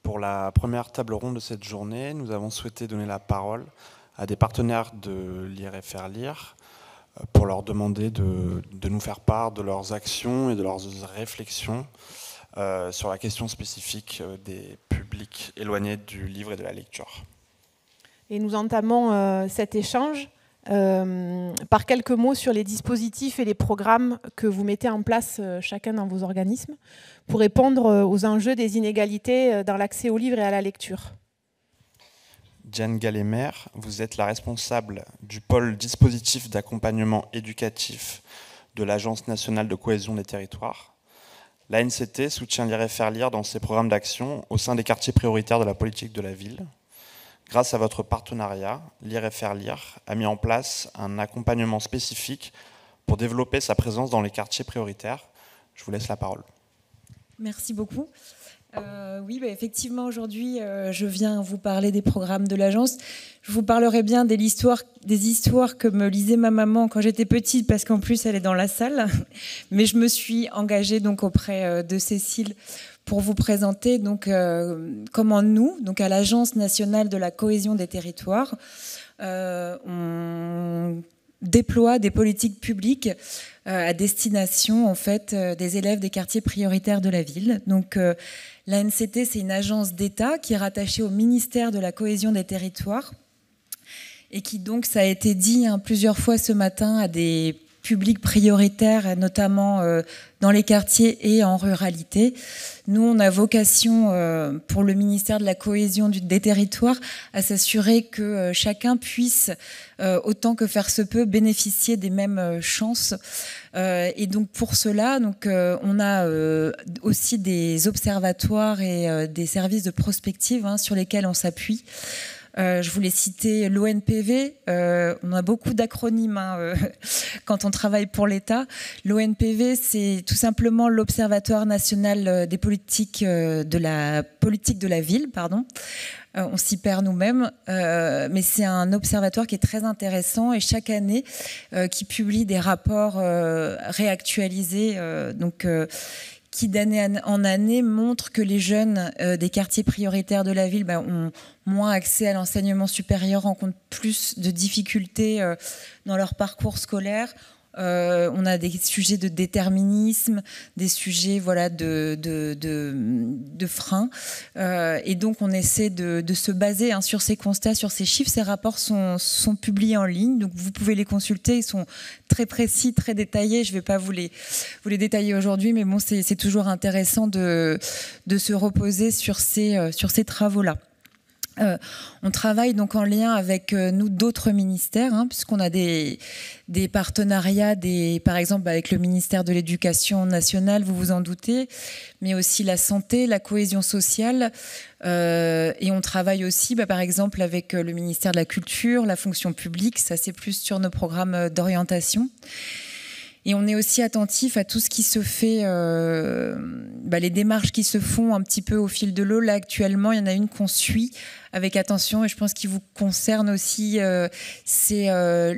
Pour la première table ronde de cette journée, nous avons souhaité donner la parole à des partenaires de Lire et Faire Lire pour leur demander de nous faire part de leurs actions et de leurs réflexions sur la question spécifique des publics éloignés du livre et de la lecture. Et nous entamons cet échange par quelques mots sur les dispositifs et les programmes que vous mettez en place chacun dans vos organismes pour répondre aux enjeux des inégalités dans l'accès au livre et à la lecture. Diane Galémer, vous êtes la responsable du pôle dispositif d'accompagnement éducatif de l'Agence nationale de cohésion des territoires. L'ANCT soutient Lire et Faire Lire dans ses programmes d'action au sein des quartiers prioritaires de la politique de la ville. Grâce à votre partenariat, Lire et Faire Lire a mis en place un accompagnement spécifique pour développer sa présence dans les quartiers prioritaires. Je vous laisse la parole. Merci beaucoup. Oui, effectivement, aujourd'hui, je viens vous parler des programmes de l'agence. Je vous parlerai bien des histoires que me lisait ma maman quand j'étais petite, parce qu'en plus, elle est dans la salle. Mais je me suis engagée donc auprès de Cécile pour vous présenter donc comment nous, donc à l'Agence nationale de la cohésion des territoires, on déploie des politiques publiques à destination en fait des élèves des quartiers prioritaires de la ville. Donc l'ANCT, c'est une agence d'État qui est rattachée au ministère de la cohésion des territoires et qui donc, ça a été dit plusieurs fois ce matin, à des publics prioritaires, notamment dans les quartiers et en ruralité. Nous, on a vocation, pour le ministère de la cohésion des territoires, à s'assurer que chacun puisse, autant que faire se peut, bénéficier des mêmes chances. Et donc pour cela, on a aussi des observatoires et des services de prospective sur lesquels on s'appuie. Je voulais citer l'ONPV. On a beaucoup d'acronymes quand on travaille pour l'État. L'ONPV, c'est tout simplement l'Observatoire national des politiques de la ville. On s'y perd nous-mêmes, mais c'est un observatoire qui est très intéressant et chaque année qui publie des rapports réactualisés. Qui d'année en année montre que les jeunes des quartiers prioritaires de la ville ont moins accès à l'enseignement supérieur, rencontrent plus de difficultés dans leur parcours scolaire. On a des sujets de déterminisme, des sujets de frein. Et donc, on essaie de se baser sur ces constats, sur ces chiffres. Ces rapports sont publiés en ligne, donc vous pouvez les consulter. Ils sont très précis, très détaillés. Je ne vais pas vous les détailler aujourd'hui, mais bon, c'est toujours intéressant de se reposer sur ces travaux-là. On travaille donc en lien avec nous d'autres ministères, puisqu'on a des partenariats, par exemple avec le ministère de l'Éducation nationale, vous vous en doutez, mais aussi la santé, la cohésion sociale, et on travaille aussi par exemple avec le ministère de la Culture, la fonction publique, ça c'est plus sur nos programmes d'orientation. Et on est aussi attentif à tout ce qui se fait, les démarches qui se font un petit peu au fil de l'eau. Là, actuellement, il y en a une qu'on suit avec attention et je pense qu'il vous concerne aussi. C'est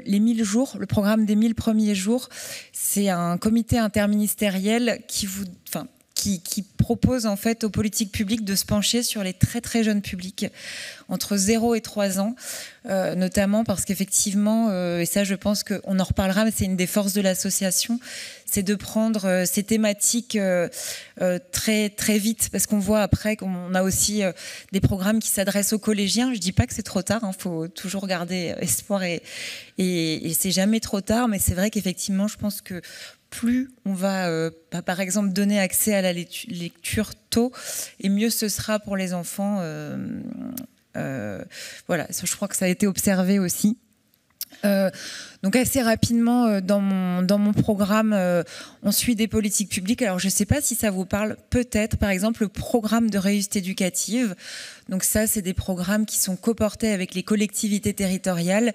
les 1000 jours, le programme des 1000 premiers jours. C'est un comité interministériel qui propose en fait aux politiques publiques de se pencher sur les très très jeunes publics entre 0 et 3 ans, notamment parce qu'effectivement, et ça je pense qu'on en reparlera, mais c'est une des forces de l'association, c'est de prendre ces thématiques très très vite, parce qu'on voit après qu'on a aussi des programmes qui s'adressent aux collégiens. Je dis pas que c'est trop tard, faut toujours garder espoir et c'est jamais trop tard, mais c'est vrai qu'effectivement, je pense que plus on va, par exemple, donner accès à la lecture tôt, et mieux ce sera pour les enfants. Je crois que ça a été observé aussi. Donc assez rapidement, dans mon programme, on suit des politiques publiques. Alors je ne sais pas si ça vous parle, peut-être, par exemple, le programme de réussite éducative. Donc ça, c'est des programmes qui sont coportés avec les collectivités territoriales.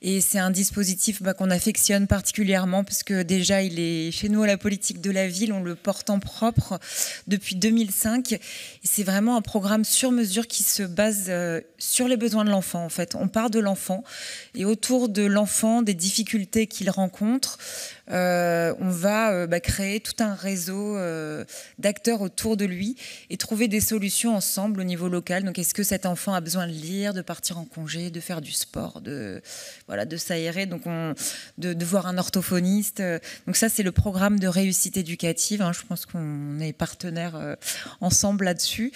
Et c'est un dispositif qu'on affectionne particulièrement parce que déjà, il est chez nous à la politique de la ville, on le porte en propre depuis 2005. Et c'est vraiment un programme sur mesure qui se base sur les besoins de l'enfant. En fait, on part de l'enfant et autour de l'enfant, des difficultés qu'il rencontre, on va créer tout un réseau d'acteurs autour de lui et trouver des solutions ensemble au niveau local. Donc, est-ce que cet enfant a besoin de lire, de partir en congé, de faire du sport, de s'aérer, donc de voir un orthophoniste. Donc ça, c'est le programme de réussite éducative. Je pense qu'on est partenaires ensemble là-dessus.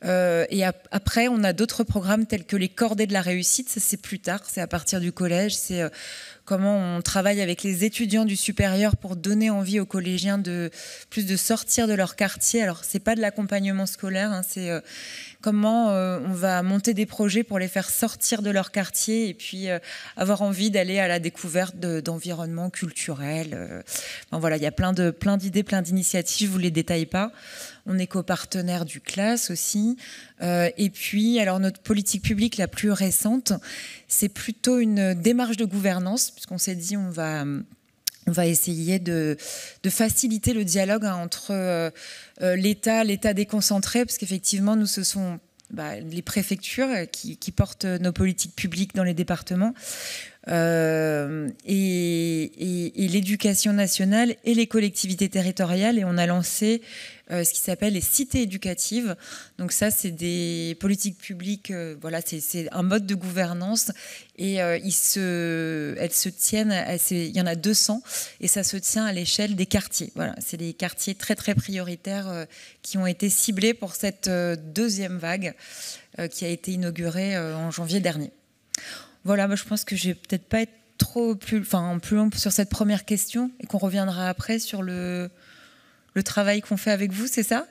Et après, on a d'autres programmes tels que les cordées de la réussite. Ça, c'est plus tard, c'est à partir du collège. C'est comment on travaille avec les étudiants du supérieur pour donner envie aux collégiens de sortir de leur quartier. Alors, c'est pas de l'accompagnement scolaire, c'est comment on va monter des projets pour les faire sortir de leur quartier et puis avoir envie d'aller à la découverte d'environnements culturels. Voilà, il y a plein d'idées, plein d'initiatives, je vous les détaille pas. On est copartenaire du CLAS aussi. Et puis, alors notre politique publique la plus récente, c'est plutôt une démarche de gouvernance, puisqu'on s'est dit on va essayer de faciliter le dialogue entre l'État déconcentré, parce qu'effectivement, nous, ce sont les préfectures qui portent nos politiques publiques dans les départements, et l'éducation nationale et les collectivités territoriales. Et on a lancé ce qui s'appelle les cités éducatives. Donc ça, c'est des politiques publiques, c'est un mode de gouvernance et elles se tiennent, il y en a 200 et ça se tient à l'échelle des quartiers. Voilà, c'est des quartiers très très prioritaires qui ont été ciblés pour cette deuxième vague qui a été inaugurée en janvier dernier. Voilà, moi je pense que je vais peut-être pas être plus long sur cette première question et qu'on reviendra après sur le travail qu'on fait avec vous, c'est ça ?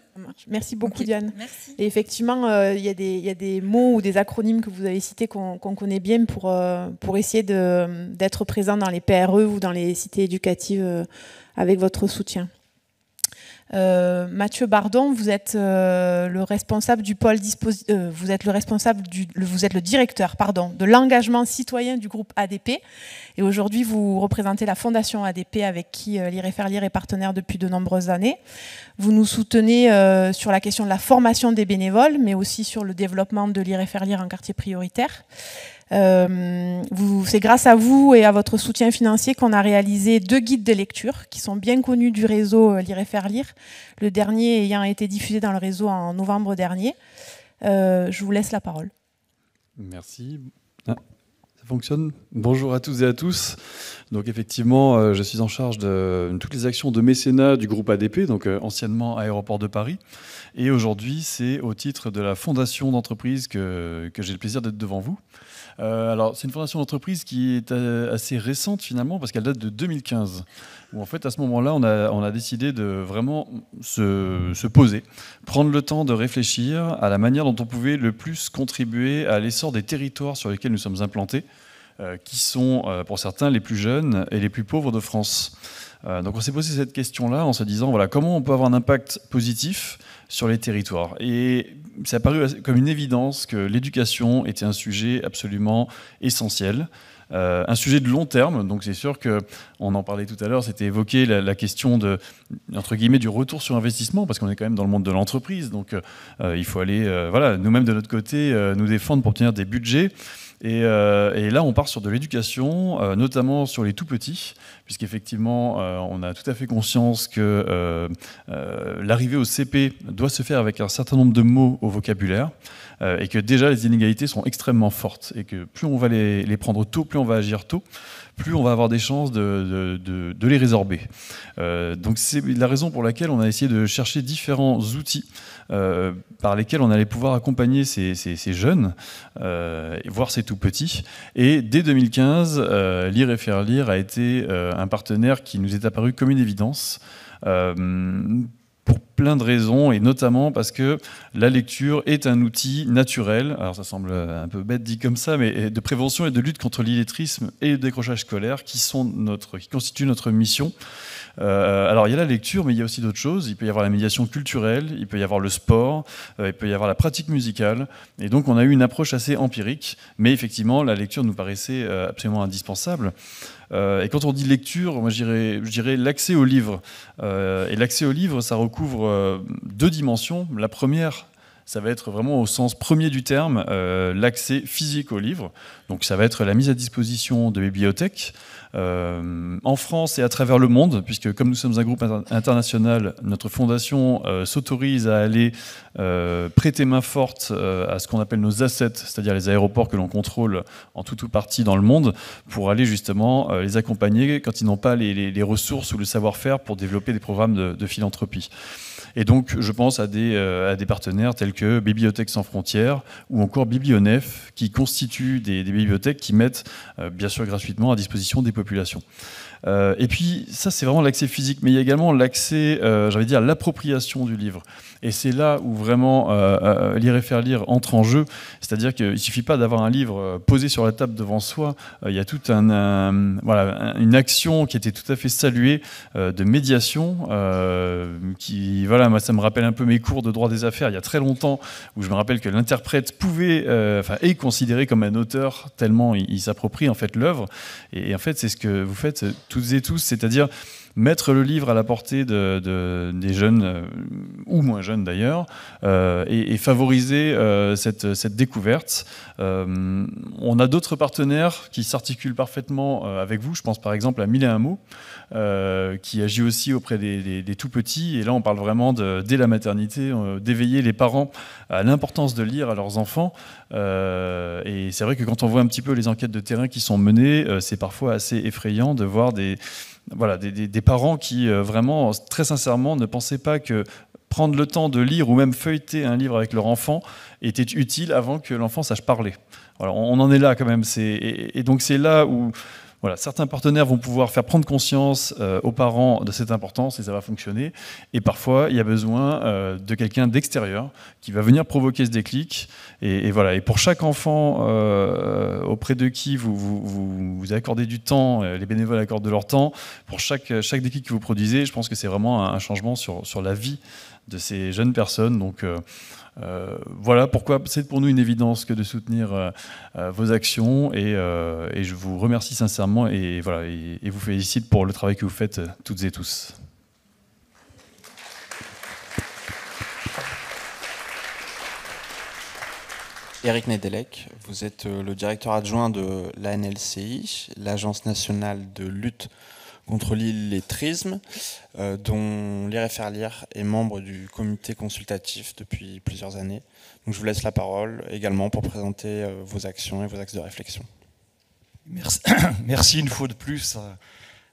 Merci beaucoup, Diane. Merci. Et effectivement, il y a des mots ou des acronymes que vous avez cités qu'on connaît bien pour essayer d'être présent dans les PRE ou dans les cités éducatives avec votre soutien. Mathieu Bardon, vous êtes le responsable du pôle vous êtes le directeur de l'engagement citoyen du groupe ADP. Et aujourd'hui, vous représentez la fondation ADP avec qui Lire et faire lire est partenaire depuis de nombreuses années. Vous nous soutenez sur la question de la formation des bénévoles, mais aussi sur le développement de Lire et faire lire en quartier prioritaire. C'est grâce à vous et à votre soutien financier qu'on a réalisé 2 guides de lecture qui sont bien connus du réseau Lire et faire lire, le dernier ayant été diffusé dans le réseau en novembre dernier. Je vous laisse la parole. Merci. Ça fonctionne. Bonjour à tous et à tous. Donc effectivement, je suis en charge de toutes les actions de mécénat du groupe ADP, donc anciennement Aéroport de Paris. Et aujourd'hui, c'est au titre de la fondation d'entreprise que j'ai le plaisir d'être devant vous. Alors, c'est une fondation d'entreprise qui est assez récente finalement, parce qu'elle date de 2015. Où en fait, à ce moment-là, on a décidé de vraiment se poser, prendre le temps de réfléchir à la manière dont on pouvait le plus contribuer à l'essor des territoires sur lesquels nous sommes implantés, qui sont pour certains les plus jeunes et les plus pauvres de France. Donc on s'est posé cette question-là en se disant voilà, comment on peut avoir un impact positif sur les territoires. Et ça a paru comme une évidence que l'éducation était un sujet absolument essentiel, un sujet de long terme. Donc c'est sûr qu'on en parlait tout à l'heure, c'était évoqué la question entre guillemets, du retour sur investissement, parce qu'on est quand même dans le monde de l'entreprise. Donc il faut aller nous-mêmes de notre côté nous défendre pour obtenir des budgets. Et là, on part sur de l'éducation, notamment sur les tout-petits, puisqu'effectivement, on a tout à fait conscience que l'arrivée au CP doit se faire avec un certain nombre de mots au vocabulaire, et que déjà, les inégalités sont extrêmement fortes, et que plus on va les prendre tôt, plus on va agir tôt, plus on va avoir des chances de les résorber. Donc c'est la raison pour laquelle on a essayé de chercher différents outils par lesquels on allait pouvoir accompagner ces jeunes, voire ces tout petits. Et dès 2015, Lire et faire lire a été un partenaire qui nous est apparu comme une évidence, pour plein de raisons, et notamment parce que la lecture est un outil naturel, alors ça semble un peu bête dit comme ça, mais de prévention et de lutte contre l'illettrisme et le décrochage scolaire qui constituent notre mission. Alors il y a la lecture, mais il y a aussi d'autres choses. Il peut y avoir la médiation culturelle, il peut y avoir le sport, il peut y avoir la pratique musicale. Et donc on a eu une approche assez empirique, mais effectivement la lecture nous paraissait absolument indispensable. Et quand on dit lecture, moi je dirais l'accès au livre. Et l'accès au livre, ça recouvre 2 dimensions. La première, ça va être vraiment au sens premier du terme, l'accès physique au livre. Donc ça va être la mise à disposition de bibliothèques, en France et à travers le monde, puisque comme nous sommes un groupe international, notre fondation s'autorise à aller prêter main forte à ce qu'on appelle nos assets, c'est-à-dire les aéroports que l'on contrôle en tout ou partie dans le monde, pour aller justement les accompagner quand ils n'ont pas les ressources ou le savoir-faire pour développer des programmes de philanthropie. Et donc, je pense à des partenaires tels que Bibliothèques sans frontières ou encore Biblionef, qui constituent des bibliothèques qui mettent, bien sûr gratuitement, à disposition des populations. Et puis, ça, c'est vraiment l'accès physique, mais il y a également l'accès, j'allais dire, l'appropriation du livre. Et c'est là où vraiment lire et faire lire entre en jeu. C'est-à-dire qu'il ne suffit pas d'avoir un livre posé sur la table devant soi. Il y a toute une action qui était tout à fait saluée de médiation. Voilà, moi, ça me rappelle un peu mes cours de droit des affaires il y a très longtemps, où je me rappelle que l'interprète est considéré comme un auteur tellement il s'approprie en fait l'œuvre. Et en fait, c'est ce que vous faites toutes et tous, c'est-à-dire mettre le livre à la portée des jeunes, ou moins jeunes d'ailleurs, et favoriser cette découverte. On a d'autres partenaires qui s'articulent parfaitement avec vous. Je pense par exemple à Mille et un mots, qui agit aussi auprès des tout-petits. Et là, on parle vraiment, dès la maternité, d'éveiller les parents à l'importance de lire à leurs enfants. Et c'est vrai que quand on voit un petit peu les enquêtes de terrain qui sont menées, c'est parfois assez effrayant de voir des parents qui vraiment, très sincèrement, ne pensaient pas que prendre le temps de lire ou même feuilleter un livre avec leur enfant était utile avant que l'enfant sache parler. Voilà, on en est là quand même. Et donc c'est là où certains partenaires vont pouvoir faire prendre conscience aux parents de cette importance et ça va fonctionner. Et parfois, il y a besoin de quelqu'un d'extérieur qui va venir provoquer ce déclic. Et pour chaque enfant auprès de qui vous accordez du temps, les bénévoles accordent de leur temps, pour chaque déclic que vous produisez, je pense que c'est vraiment un changement sur la vie de ces jeunes personnes. Donc, voilà pourquoi c'est pour nous une évidence que de soutenir vos actions et je vous remercie sincèrement et vous félicite pour le travail que vous faites toutes et tous. Éric Nedelec, vous êtes le directeur adjoint de l'ANLCI, l'Agence nationale de lutte contre l'illettrisme, dont Lire et faire lire est membre du comité consultatif depuis plusieurs années. Donc je vous laisse la parole également pour présenter vos actions et vos axes de réflexion. Merci une fois de plus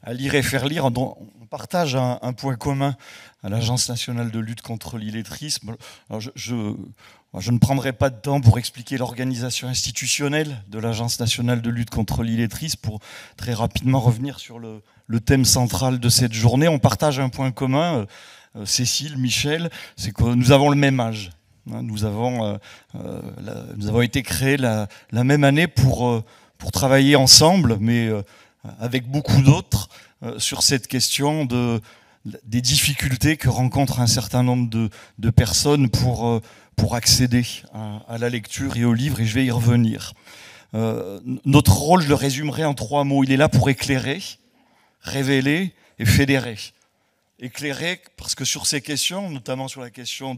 à Lire et faire lire. On partage un point commun à l'Agence nationale de lutte contre l'illettrisme. Alors je ne prendrai pas de temps pour expliquer l'organisation institutionnelle de l'Agence nationale de lutte contre l'illettrisme, pour très rapidement revenir sur le thème central de cette journée. On partage un point commun, Cécile, Michel, c'est que nous avons le même âge. Nous avons été créés la même année pour travailler ensemble, mais avec beaucoup d'autres, sur cette question des difficultés que rencontrent un certain nombre de personnes pour accéder à la lecture et au livre, et je vais y revenir. Notre rôle, je le résumerai en 3 mots. Il est là pour éclairer, révéler et fédérer. Éclairer, parce que sur ces questions, notamment sur la question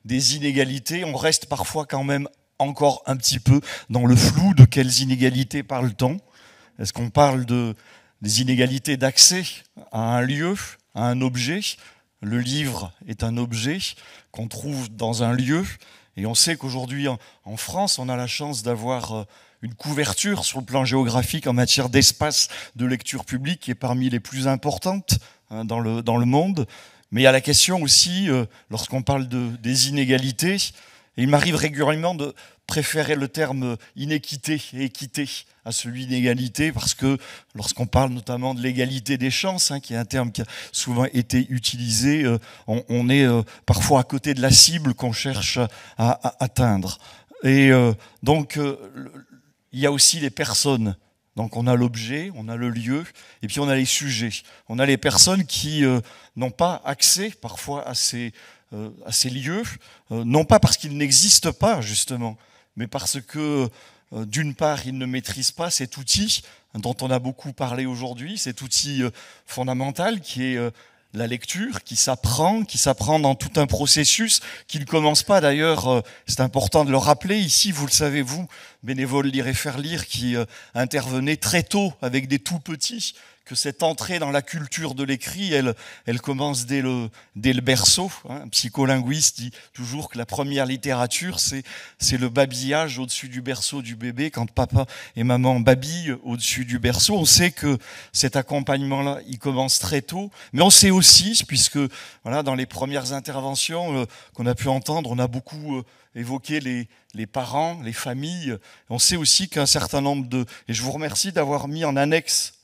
des inégalités, on reste parfois quand même encore un petit peu dans le flou de quelles inégalités parle-t-on. Est-ce qu'on parle des inégalités d'accès à un lieu, à un objet? Le livre est un objet qu'on trouve dans un lieu, et on sait qu'aujourd'hui en France, on a la chance d'avoir une couverture sur le plan géographique en matière d'espace de lecture publique qui est parmi les plus importantes dans le monde. Mais il y a la question aussi, lorsqu'on parle des inégalités, et il m'arrive régulièrement de préférer le terme inéquité et équité à celui d'égalité, parce que lorsqu'on parle notamment de l'égalité des chances, qui est un terme qui a souvent été utilisé, on est parfois à côté de la cible qu'on cherche à atteindre. Et donc, il y a aussi les personnes. Donc on a l'objet, on a le lieu, et puis on a les sujets. On a les personnes qui n'ont pas accès parfois à ces lieux, non pas parce qu'ils n'existent pas justement, mais parce que d'une part ils ne maîtrisent pas cet outil dont on a beaucoup parlé aujourd'hui, cet outil fondamental qui est la lecture, qui s'apprend dans tout un processus, qui ne commence pas d'ailleurs, c'est important de le rappeler, ici, vous le savez, vous, bénévoles Lire et Faire Lire, qui intervenez très tôt avec des tout petits, que cette entrée dans la culture de l'écrit, elle commence dès le berceau. Un psycholinguiste dit toujours que la première littérature, c'est le babillage au-dessus du berceau du bébé, quand papa et maman babillent au-dessus du berceau. On sait que cet accompagnement-là, il commence très tôt, mais on sait aussi, puisque voilà, dans les premières interventions qu'on a pu entendre, on a beaucoup évoqué les parents, les familles. On sait aussi qu'un certain nombre et je vous remercie d'avoir mis en annexe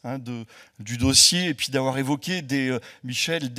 du dossier et puis d'avoir évoqué, Michel,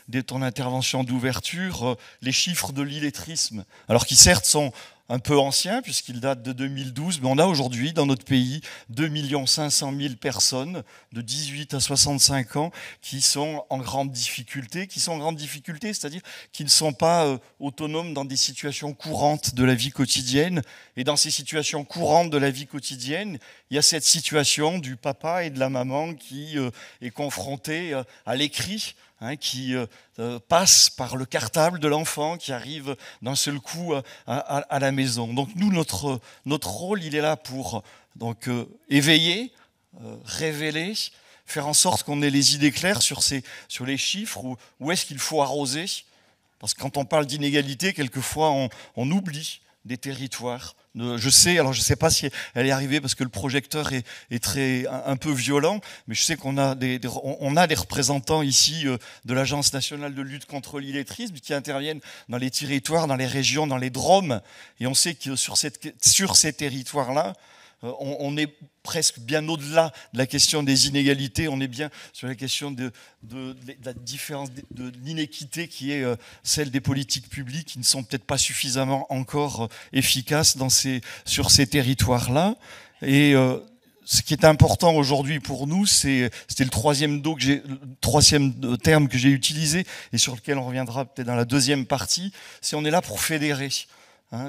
dès ton intervention d'ouverture, les chiffres de l'illettrisme. Alors qui certes sont un peu ancien puisqu'il date de 2012, mais on a aujourd'hui dans notre pays 2 500 000 personnes de 18 à 65 ans qui sont en grande difficulté, c'est-à-dire qui ne sont pas autonomes dans des situations courantes de la vie quotidienne. Et dans ces situations courantes de la vie quotidienne, il y a cette situation du papa et de la maman qui est confronté à l'écrit, qui passe par le cartable de l'enfant, qui arrive d'un seul coup à la maison. Donc nous, notre rôle, il est là pour éveiller, révéler, faire en sorte qu'on ait les idées claires sur les chiffres, où est-ce qu'il faut arroser. Parce que quand on parle d'inégalité, quelquefois on oublie des territoires. Je sais pas si elle est arrivée parce que le projecteur est un peu violent, mais je sais qu'on a des représentants ici de l'Agence nationale de lutte contre l'illettrisme qui interviennent dans les territoires, dans les régions, dans les DROM, et on sait que sur ces territoires-là, on est presque bien au-delà de la question des inégalités, on est bien sur la question de la différence, de l'inéquité qui est celle des politiques publiques qui ne sont peut-être pas suffisamment encore efficaces sur ces territoires-là. Et ce qui est important aujourd'hui pour nous, c'était le troisième terme que j'ai utilisé et sur lequel on reviendra peut-être dans la deuxième partie, c'est on est là pour fédérer.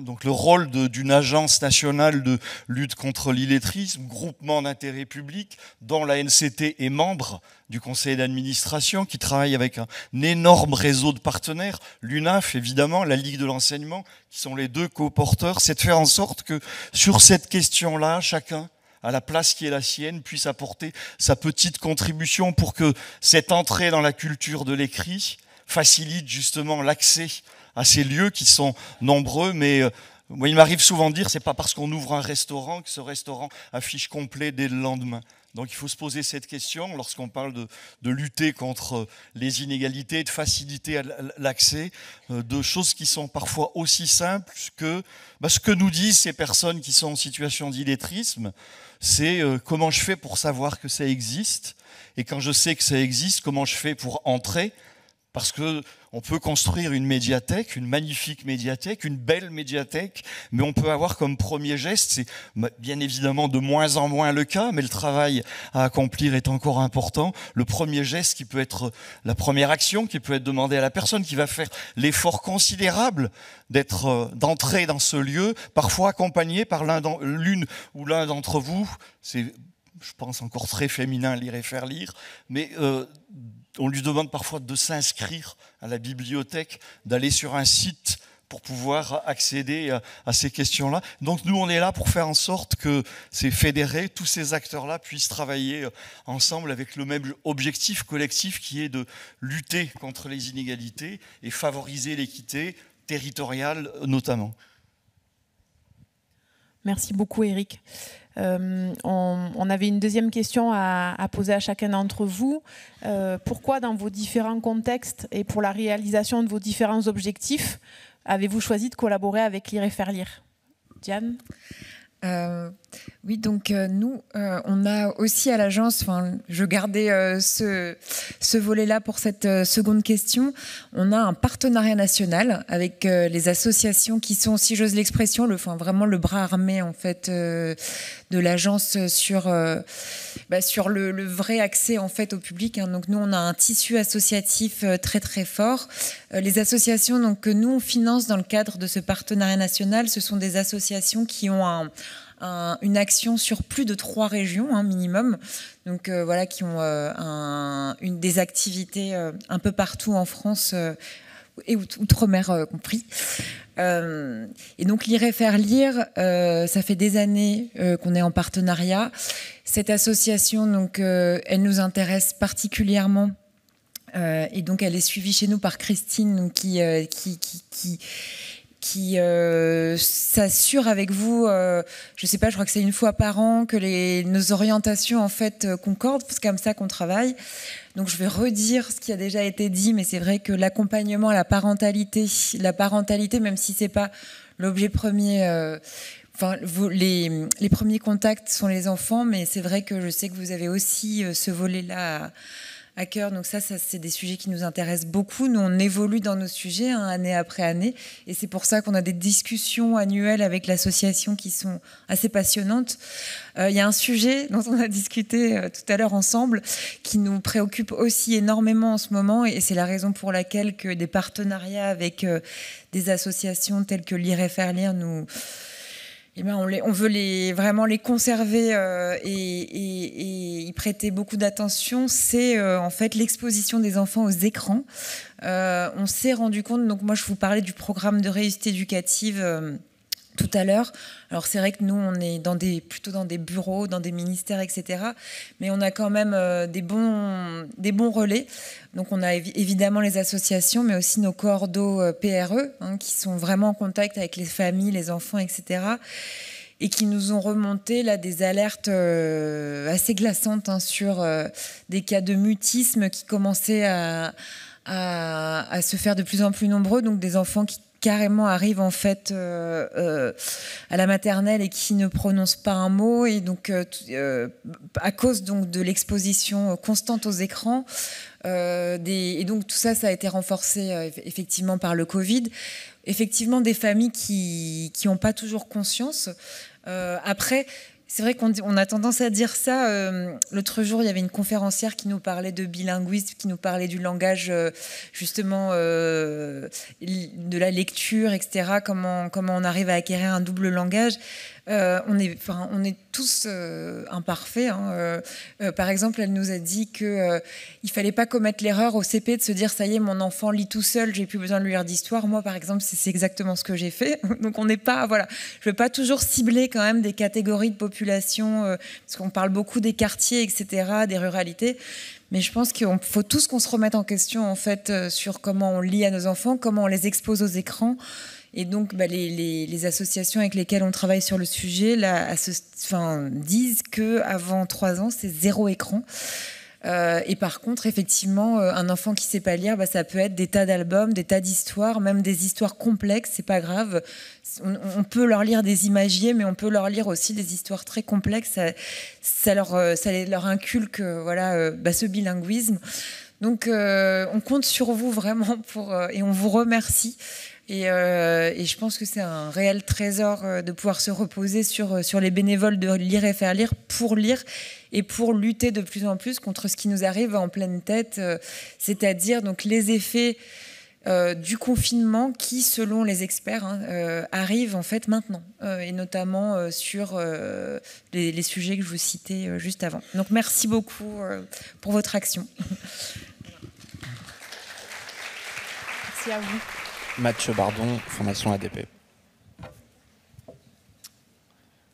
Donc le rôle d'une agence nationale de lutte contre l'illettrisme, groupement d'intérêt public, dont la NCT est membre du conseil d'administration, qui travaille avec un énorme réseau de partenaires, l'UNAF évidemment, la Ligue de l'enseignement, qui sont les deux co-porteurs, c'est de faire en sorte que sur cette question-là, chacun, à la place qui est la sienne, puisse apporter sa petite contribution pour que cette entrée dans la culture de l'écrit facilite justement l'accès à ces lieux qui sont nombreux, mais moi, il m'arrive souvent de dire c'est pas parce qu'on ouvre un restaurant que ce restaurant affiche complet dès le lendemain. Donc il faut se poser cette question lorsqu'on parle de lutter contre les inégalités, de faciliter l'accès, de choses qui sont parfois aussi simples que ce que nous disent ces personnes qui sont en situation d'illettrisme, c'est comment je fais pour savoir que ça existe, et quand je sais que ça existe, comment je fais pour entrer. Parce qu'on peut construire une médiathèque, une magnifique médiathèque, une belle médiathèque, mais on peut avoir comme premier geste, c'est bien évidemment de moins en moins le cas, mais le travail à accomplir est encore important. Le premier geste qui peut être la première action, qui peut être demandée à la personne qui va faire l'effort considérable d'entrer dans ce lieu, parfois accompagné par l'une ou l'un d'entre vous. C'est, je pense, encore très féminin, Lire et Faire Lire, mais on lui demande parfois de s'inscrire à la bibliothèque, d'aller sur un site pour pouvoir accéder à ces questions-là. Donc nous, on est là pour faire en sorte que ces fédérés, tous ces acteurs-là puissent travailler ensemble avec le même objectif collectif qui est de lutter contre les inégalités et favoriser l'équité territoriale notamment. Merci beaucoup, Éric. On avait une deuxième question à poser à chacun d'entre vous. Pourquoi, dans vos différents contextes et pour la réalisation de vos différents objectifs, avez-vous choisi de collaborer avec Lire et Faire Lire ? Diane ? Oui, donc nous, on a aussi à l'agence, je gardais ce volet-là pour cette seconde question, on a un partenariat national avec les associations qui sont, si j'ose l'expression, vraiment le bras armé en fait de l'agence sur le vrai accès en fait au public. Donc nous, on a un tissu associatif très très fort. Les associations donc, que nous on finance dans le cadre de ce partenariat national, ce sont des associations qui ont un une action sur plus de 3 régions minimum, donc voilà, qui ont des activités un peu partout en France et outre-mer compris. Et donc Lire et faire lire, ça fait des années qu'on est en partenariat. Cette association, donc, elle nous intéresse particulièrement. Et donc elle est suivie chez nous par Christine, donc, qui s'assure avec vous, je sais pas, je crois que c'est 1 fois par an que nos orientations en fait concordent. C'est comme ça qu'on travaille. Donc je vais redire ce qui a déjà été dit, mais c'est vrai que l'accompagnement à la parentalité, même si c'est pas l'objet premier. Enfin, les premiers contacts sont les enfants, mais c'est vrai que je sais que vous avez aussi ce volet-là à cœur. Donc ça, c'est des sujets qui nous intéressent beaucoup. Nous, on évolue dans nos sujets année après année. Et c'est pour ça qu'on a des discussions annuelles avec l'association qui sont assez passionnantes. Il y a un sujet dont on a discuté tout à l'heure ensemble qui nous préoccupe aussi énormément en ce moment. Et c'est la raison pour laquelle que des partenariats avec des associations telles que Lire et faire lire on veut vraiment les conserver et y prêter beaucoup d'attention. C'est en fait l'exposition des enfants aux écrans. On s'est rendu compte, donc moi je vous parlais du programme de réussite éducative tout à l'heure. Alors c'est vrai que nous on est plutôt dans des bureaux, dans des ministères, etc. Mais on a quand même des bons relais. Donc on a évidemment les associations, mais aussi nos coordos PRE qui sont vraiment en contact avec les familles, les enfants, etc. Et qui nous ont remonté là des alertes assez glaçantes sur des cas de mutisme qui commençaient à se faire de plus en plus nombreux. Donc des enfants qui carrément arrivent en fait à la maternelle et qui ne prononcent pas un mot, et donc à cause donc de l'exposition constante aux écrans, et donc tout ça a été renforcé effectivement par le Covid. Effectivement, des familles qui n'ont pas toujours conscience. Après, c'est vrai qu'on a tendance à dire ça. L'autre jour, il y avait une conférencière qui nous parlait de bilinguisme, qui nous parlait du langage, justement, de la lecture, etc. Comment on arrive à acquérir un double langage. On est tous imparfaits. Par exemple, elle nous a dit qu'il ne fallait pas commettre l'erreur au CP de se dire « ça y est, mon enfant lit tout seul, j'ai plus besoin de lui lire d'histoire ». Moi, par exemple, c'est exactement ce que j'ai fait. Donc, on n'est pas... Voilà. Je ne veux pas toujours cibler quand même des catégories de population, parce qu'on parle beaucoup des quartiers, etc., des ruralités. Mais je pense qu'il faut tous qu'on se remette en question, en fait, sur comment on lit à nos enfants, comment on les expose aux écrans. Et donc, les associations avec lesquelles on travaille sur le sujet disent qu'avant 3 ans, c'est 0 écran. Et par contre, effectivement, un enfant qui ne sait pas lire, ça peut être des tas d'albums, des tas d'histoires, même des histoires complexes, c'est pas grave. On peut leur lire des imagiers, mais on peut leur lire aussi des histoires très complexes. Ça leur inculque ce bilinguisme. Donc, on compte sur vous vraiment et on vous remercie. Et je pense que c'est un réel trésor de pouvoir se reposer sur les bénévoles de Lire et faire lire pour lire et pour lutter de plus en plus contre ce qui nous arrive en pleine tête, c'est-à-dire donc les effets du confinement qui, selon les experts, arrivent en fait maintenant, et notamment sur les sujets que je vous citais juste avant. Donc merci beaucoup pour votre action. Merci à vous. Mathieu Bardon, Fondation ADP.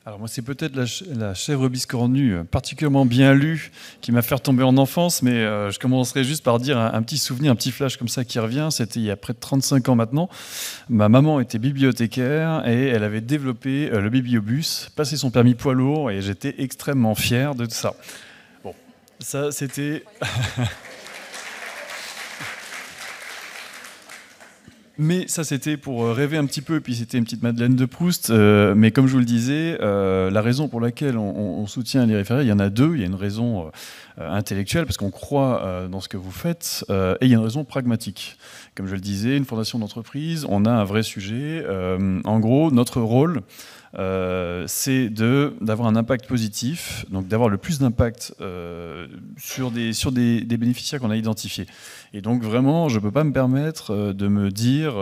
Alors moi, c'est peut-être la chèvre biscornue, particulièrement bien lue, qui m'a fait tomber en enfance, mais je commencerai juste par dire un petit souvenir, un petit flash comme ça qui revient. C'était il y a près de 35 ans maintenant. Ma maman était bibliothécaire et elle avait développé le bibliobus, passé son permis poids lourd, et j'étais extrêmement fier de ça. Bon, ça c'était... Mais ça, c'était pour rêver un petit peu, et puis c'était une petite Madeleine de Proust. Mais comme je vous le disais, la raison pour laquelle on soutient Lire et faire lire, il y en a 2. Il y a une raison intellectuelle, parce qu'on croit dans ce que vous faites, et il y a une raison pragmatique. Comme je le disais, une fondation d'entreprise, on a un vrai sujet. En gros, notre rôle c'est d'avoir un impact positif, donc d'avoir le plus d'impact sur des bénéficiaires qu'on a identifiés. Et donc vraiment, je ne peux pas me permettre de me dire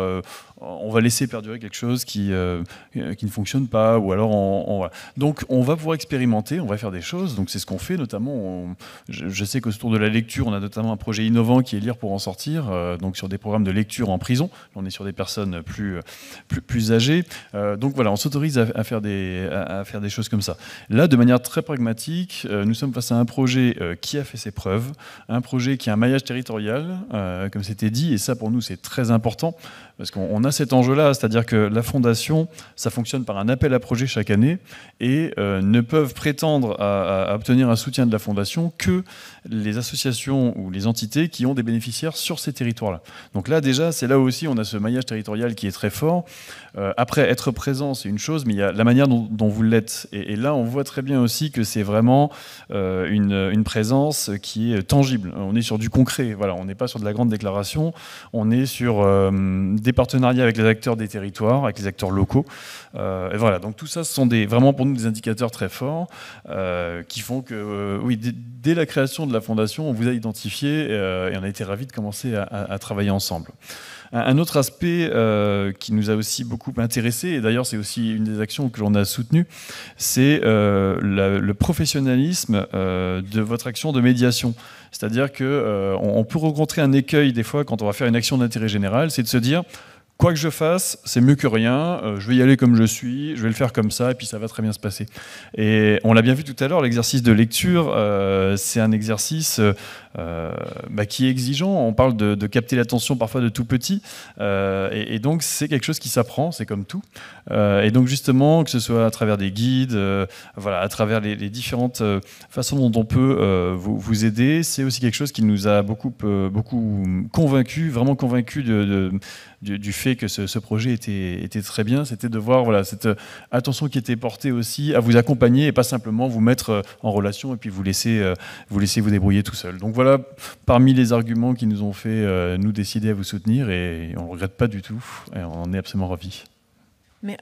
on va laisser perdurer quelque chose qui ne fonctionne pas, ou alors voilà. Donc on va pouvoir expérimenter, on va faire des choses, donc c'est ce qu'on fait notamment. Je sais qu'autour de la lecture, on a notamment un projet innovant qui est Lire pour en sortir, donc sur des programmes de lecture en prison. On est sur des personnes plus âgées. Donc voilà, on s'autorise à faire des choses comme ça. Là, de manière très pragmatique, nous sommes face à un projet qui a fait ses preuves, un projet qui a un maillage territorial, comme c'était dit, et ça pour nous c'est très important, parce qu'on a cet enjeu-là, c'est-à-dire que la Fondation, ça fonctionne par un appel à projet chaque année, et ne peuvent prétendre à obtenir un soutien de la Fondation que les associations ou les entités qui ont des bénéficiaires sur ces territoires-là. Donc là déjà, c'est là aussi on a ce maillage territorial qui est très fort. Après, être présent, c'est une chose, mais il y a la manière dont vous l'êtes. Et là, on voit très bien aussi que c'est vraiment une présence qui est tangible. On est sur du concret. Voilà, on n'est pas sur de la grande déclaration. On est sur des partenariats avec les acteurs des territoires, avec les acteurs locaux. Et voilà, donc tout ça, ce sont vraiment pour nous des indicateurs très forts qui font que, oui, dès la création de la Fondation, on vous a identifié et on a été ravis de commencer à travailler ensemble. Un autre aspect qui nous a aussi beaucoup intéressé, et d'ailleurs c'est aussi une des actions que l'on a soutenues, c'est le professionnalisme de votre action de médiation. C'est-à-dire qu'on peut rencontrer un écueil des fois quand on va faire une action d'intérêt général, c'est de se dire quoi que je fasse, c'est mieux que rien, je vais y aller comme je suis, je vais le faire comme ça, et puis ça va très bien se passer. Et on l'a bien vu tout à l'heure, l'exercice de lecture, c'est un exercice qui est exigeant. On parle de capter l'attention parfois de tout petit, et donc c'est quelque chose qui s'apprend, c'est comme tout. Et donc justement, que ce soit à travers des guides, voilà, à travers les différentes façons dont on peut vous aider, c'est aussi quelque chose qui nous a beaucoup convaincus, vraiment convaincus du fait que ce projet était très bien. C'était de voir voilà, cette attention qui était portée aussi à vous accompagner et pas simplement vous mettre en relation et puis vous laisser vous débrouiller tout seul. Donc voilà, parmi les arguments qui nous ont fait nous décider à vous soutenir, et on ne regrette pas du tout, et on en est absolument ravis.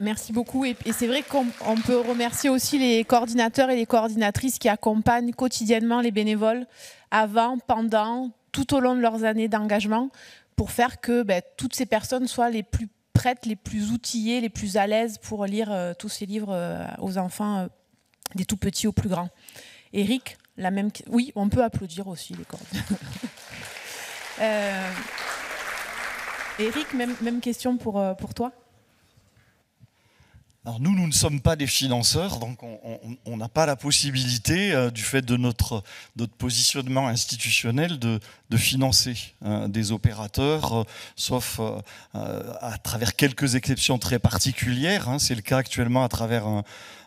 Merci beaucoup. Et c'est vrai qu'on peut remercier aussi les coordinateurs et les coordinatrices qui accompagnent quotidiennement les bénévoles avant, pendant, tout au long de leurs années d'engagement, pour faire que toutes ces personnes soient les plus prêtes, les plus outillées, les plus à l'aise pour lire tous ces livres aux enfants, des tout petits aux plus grands. Eric, oui, on peut applaudir aussi les coordinateurs. Eric, même question pour toi. Alors nous ne sommes pas des financeurs, donc on n'a pas la possibilité, du fait de notre positionnement institutionnel, de financer des opérateurs, sauf à travers quelques exceptions très particulières. C'est le cas actuellement à travers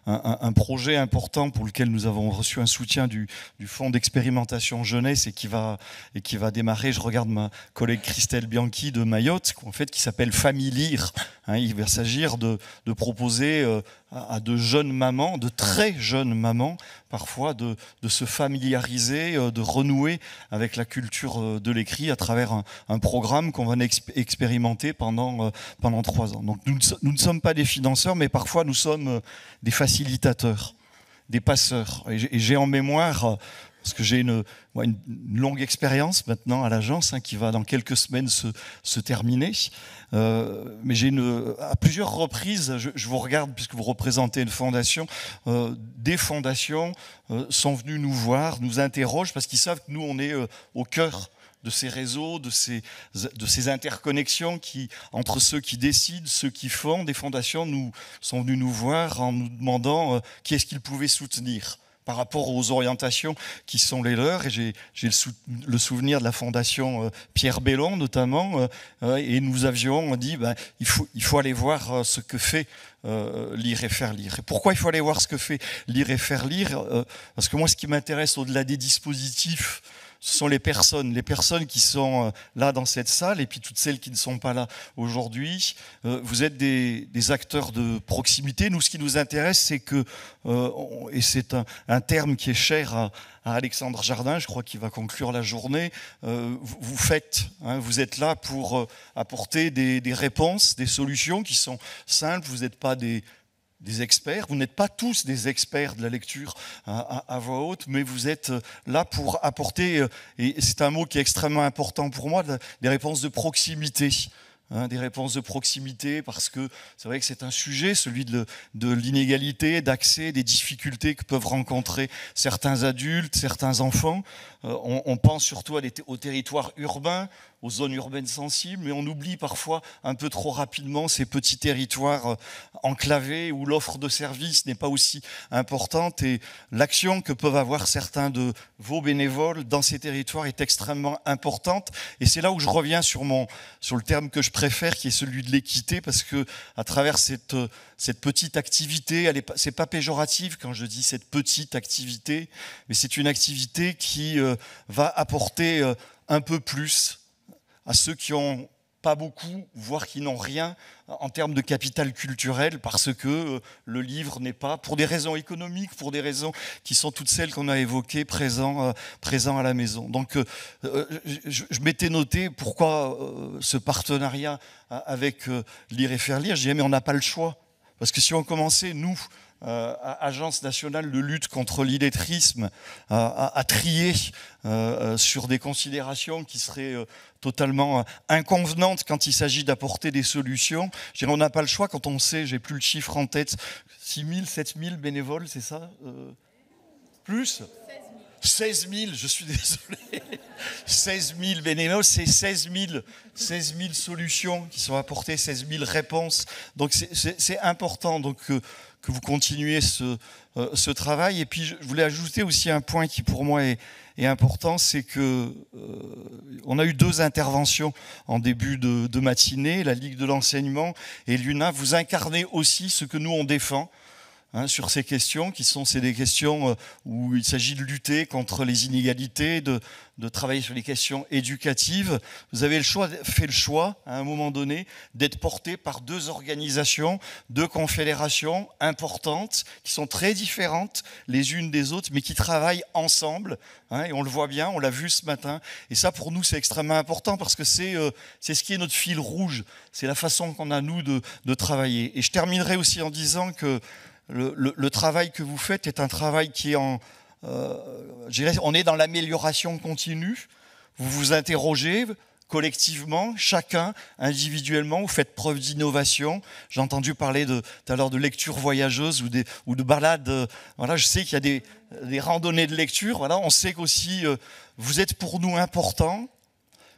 un projet important pour lequel nous avons reçu un soutien du Fonds d'expérimentation jeunesse et qui va démarrer. Je regarde ma collègue Christelle Bianchi de Mayotte, en fait, qui s'appelle Famille Lire. Il va s'agir de proposer à de jeunes mamans, de très jeunes mamans, parfois de se familiariser, de renouer avec la culture de l'écrit à travers un programme qu'on va expérimenter pendant 3 ans. Donc nous ne sommes pas des financeurs, mais parfois nous sommes des facilitateurs, des passeurs. Et j'ai en mémoire, parce que j'ai une longue expérience maintenant à l'agence, qui va dans quelques semaines se terminer. Mais à plusieurs reprises, je vous regarde puisque vous représentez une fondation, des fondations sont venues nous voir, nous interrogent, parce qu'ils savent que nous, on est au cœur de ces réseaux, de ces interconnexions entre ceux qui décident, ceux qui font. Des fondations sont venues nous voir en nous demandant qui est-ce qu'ils pouvaient soutenir par rapport aux orientations qui sont les leurs. Et j'ai le souvenir de la fondation Pierre Bellon notamment, et nous avions dit il faut aller voir ce que fait Lire et faire lire. Et pourquoi il faut aller voir ce que fait Lire et faire lire? Parce que moi, ce qui m'intéresse au-delà des dispositifs, ce sont les personnes qui sont là dans cette salle, et puis toutes celles qui ne sont pas là aujourd'hui. Vous êtes des acteurs de proximité. Nous, ce qui nous intéresse, c'est que, et c'est un terme qui est cher à Alexandre Jardin, je crois qu'il va conclure la journée, vous êtes là pour apporter des réponses, des solutions qui sont simples. Vous n'êtes pas des des experts. Vous n'êtes pas tous des experts de la lecture à voix haute, mais vous êtes là pour apporter, et c'est un mot qui est extrêmement important pour moi, des réponses de proximité. Des réponses de proximité, parce que c'est vrai que c'est un sujet, celui de l'inégalité, d'accès, des difficultés que peuvent rencontrer certains adultes, certains enfants. On pense surtout au territoire urbain, aux zones urbaines sensibles, mais on oublie parfois un peu trop rapidement ces petits territoires enclavés où l'offre de services n'est pas aussi importante, et l'action que peuvent avoir certains de vos bénévoles dans ces territoires est extrêmement importante. Et c'est là où je reviens sur le terme que je préfère, qui est celui de l'équité, parce que à travers cette petite activité, c'est pas péjoratif quand je dis cette petite activité, mais c'est une activité qui va apporter un peu plus à ceux qui n'ont pas beaucoup, voire qui n'ont rien en termes de capital culturel, parce que le livre n'est pas, pour des raisons économiques, pour des raisons qui sont toutes celles qu'on a évoquées, présent à la maison. Donc je m'étais noté pourquoi ce partenariat avec Lire et Faire Lire. Je disais mais on n'a pas le choix, parce que si on commençait, nous, Agence nationale de lutte contre l'illettrisme, à trier sur des considérations qui seraient totalement inconvenantes quand il s'agit d'apporter des solutions. Je dirais, on n'a pas le choix quand on sait, j'ai plus le chiffre en tête, 6 000, 7 000 bénévoles, c'est ça Plus 16 000, je suis désolé. 16 000 bénévoles, c'est 16 000 solutions qui sont apportées, 16 000 réponses. Donc c'est important donc, que vous continuiez ce travail. Et puis je voulais ajouter aussi un point qui pour moi est important, c'est que on a eu 2 interventions en début de matinée, la Ligue de l'enseignement et l'UNA. Vous incarnez aussi ce que nous on défend. Sur ces questions, c'est des questions où il s'agit de lutter contre les inégalités, de travailler sur les questions éducatives. Vous avez fait le choix, à un moment donné, d'être porté par 2 organisations, 2 confédérations importantes, qui sont très différentes les unes des autres, mais qui travaillent ensemble. Et on le voit bien, on l'a vu ce matin. Et ça, pour nous, c'est extrêmement important, parce que c'est ce qui est notre fil rouge. C'est la façon qu'on a, nous, de travailler. Et je terminerai aussi en disant que le travail que vous faites est un travail qui est on est dans l'amélioration continue. Vous vous interrogez collectivement, chacun, individuellement, vous faites preuve d'innovation. J'ai entendu parler tout à l'heure de lecture voyageuse ou de balades. Voilà, je sais qu'il y a des randonnées de lecture. Voilà, on sait qu'aussi vous êtes pour nous important.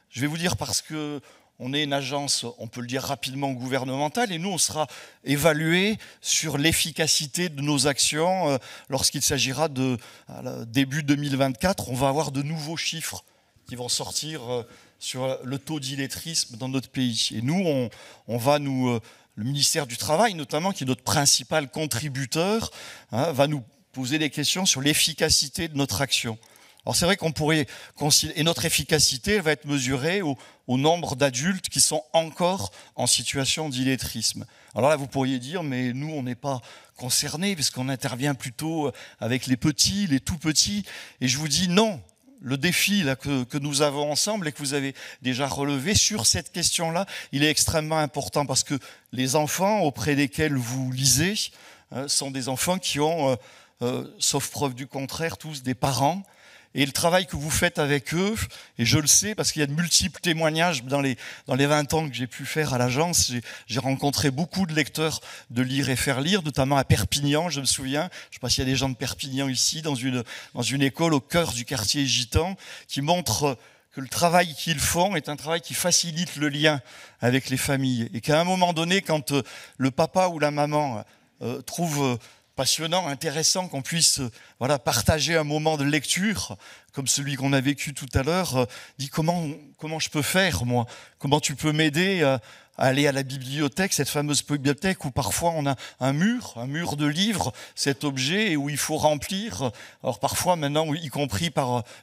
Je vais vous dire parce que on est une agence, on peut le dire rapidement, gouvernementale, et nous, on sera évalué sur l'efficacité de nos actions lorsqu'il s'agira de début 2024. On va avoir de nouveaux chiffres qui vont sortir sur le taux d'illettrisme dans notre pays. Et nous, on va le ministère du Travail, notamment, qui est notre principal contributeur, va nous poser des questions sur l'efficacité de notre action. Alors c'est vrai qu'on pourrait considérer, et notre efficacité va être mesurée au nombre d'adultes qui sont encore en situation d'illettrisme. Alors là, vous pourriez dire, mais nous, on n'est pas concernés, puisqu'on intervient plutôt avec les petits, les tout petits. Et je vous dis non, le défi là, que nous avons ensemble et que vous avez déjà relevé sur cette question-là, il est extrêmement important, parce que les enfants auprès desquels vous lisez sont des enfants qui ont, sauf preuve du contraire, tous des parents. Et le travail que vous faites avec eux, et je le sais parce qu'il y a de multiples témoignages dans les 20 ans que j'ai pu faire à l'agence, j'ai rencontré beaucoup de lecteurs de Lire et Faire Lire, notamment à Perpignan, je me souviens, je ne sais pas s'il y a des gens de Perpignan ici, dans une école au cœur du quartier gitan, qui montre que le travail qu'ils font est un travail qui facilite le lien avec les familles. Et qu'à un moment donné, quand le papa ou la maman trouve passionnant, intéressant qu'on puisse partager un moment de lecture comme celui qu'on a vécu tout à l'heure, dit comment je peux faire moi, comment tu peux m'aider à aller à la bibliothèque, cette fameuse bibliothèque où parfois on a un mur de livres, cet objet, et où il faut remplir, alors parfois maintenant y compris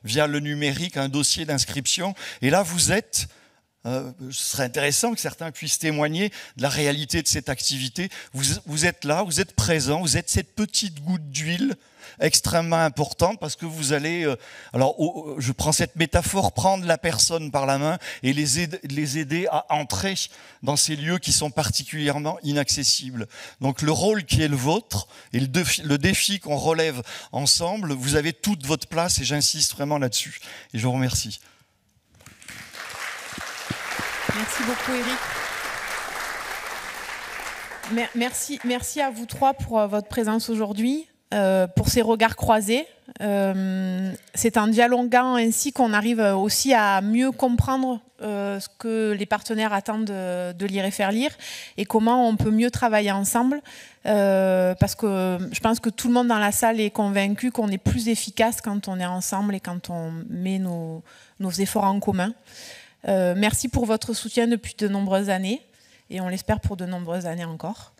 via le numérique, un dossier d'inscription, et là vous êtes Ce serait intéressant que certains puissent témoigner de la réalité de cette activité. Vous êtes là, vous êtes présent, vous êtes cette petite goutte d'huile extrêmement importante parce que vous allez, je prends cette métaphore, prendre la personne par la main et les aider à entrer dans ces lieux qui sont particulièrement inaccessibles. Donc le rôle qui est le vôtre et le défi qu'on relève ensemble, vous avez toute votre place et j'insiste vraiment là-dessus. Et je vous remercie. Merci beaucoup, Eric. Merci à vous trois pour votre présence aujourd'hui, pour ces regards croisés. C'est en dialoguant ainsi qu'on arrive aussi à mieux comprendre ce que les partenaires attendent de lire et faire lire et comment on peut mieux travailler ensemble. Parce que je pense que tout le monde dans la salle est convaincu qu'on est plus efficace quand on est ensemble et quand on met nos efforts en commun. Merci pour votre soutien depuis de nombreuses années et on l'espère pour de nombreuses années encore.